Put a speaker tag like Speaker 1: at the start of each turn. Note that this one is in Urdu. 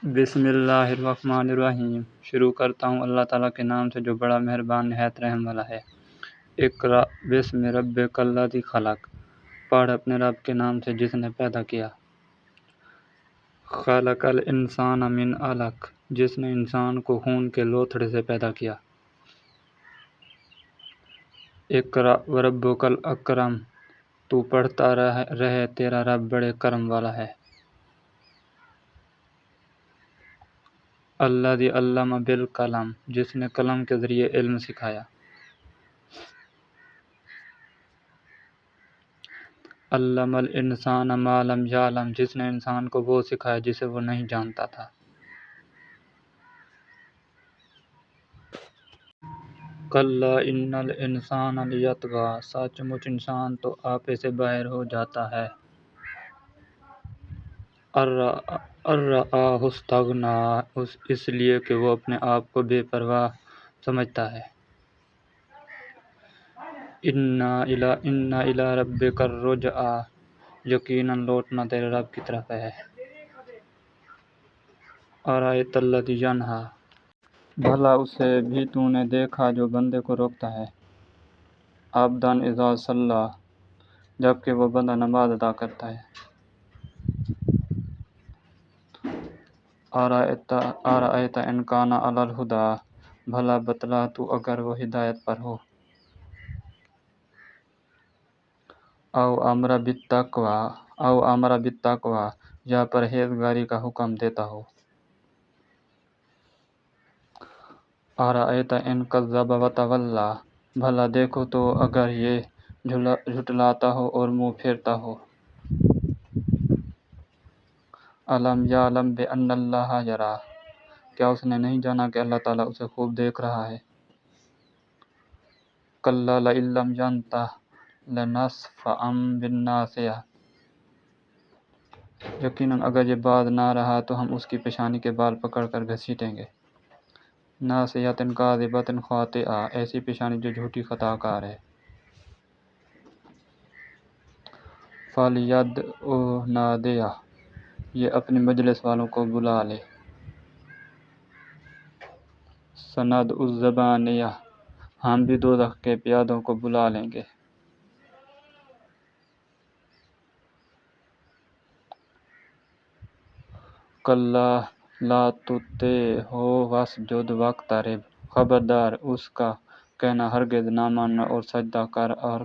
Speaker 1: بسم اللہ الرحمن الرحیم۔ شروع کرتا ہوں اللہ تعالیٰ کے نام سے جو بڑا مہربان نہایت رحم والا ہے۔ اقرأ بسم ربک الذی خلق، پڑھ اپنے رب کے نام سے جس نے پیدا کیا۔ خلق الانسان من علق، جس نے انسان کو خون کے لوتھڑے سے پیدا کیا۔ اقرأ وربک الاکرم، تو پڑھتا رہے تیرا رب بڑے کرم والا ہے۔ الذی علم بالقلم، جس نے قلم کے ذریعے علم سکھایا۔ علم الانسان ما لم یعلم، جس نے انسان کو وہ سکھایا جسے وہ نہیں جانتا تھا۔ کلا ان الانسان لیطغی، سچ مچ انسان تو آپے سے باہر ہو جاتا ہے۔ ان رآہ استغنی، اس لیے کہ وہ اپنے آپ کو بے پرواہ سمجھتا ہے۔ ان الی ربک الرجعی، یقیناً لوٹنا تیرے رب کی طرف ہے۔ ارأیت الذی ینہی، بھلا اسے بھی تو نے دیکھا جو بندے کو روکتا ہے۔ عبدا اذا صلی، جبکہ وہ بندہ نماز ادا کرتا ہے۔ ارأیت ان کان علی الہدی، بھلا بتلا تو اگر وہ ہدایت پر ہو۔ او امر بالتقوی، یا پرہیزگاری کا حکم دیتا ہو۔ ارأیت ان کذب وتولی، بھلا دیکھو تو اگر یہ جھٹلاتا ہو اور منہ پھیرتا ہو۔ الم یعلم بان اللہ یری، کیا اس نے نہیں جانا کہ اللہ تعالیٰ اسے خوب دیکھ رہا ہے۔ کلا لئن لم ینتہ لنصفعا بالناصیہ، یقیناً اگر یہ باز نہ رہا تو ہم اس کی پیشانی کے بال پکڑ کر گھسیٹیں گے۔ ناصیۃ کاذبۃ خاطئہ، ایسی پیشانی جو جھوٹی خطا کار ہے۔ فلیدع نادیہ، یہ اپنی مجلس والوں کو بلا لے۔ سندع الزبانیہ، ہم بھی دوزخ کے پیادوں کو بلا لیں گے۔ کلا لا تطعہ واسجد واقترب، خبردار اس کا کہنا ہرگز نہ ماننا اور سجدہ کر اور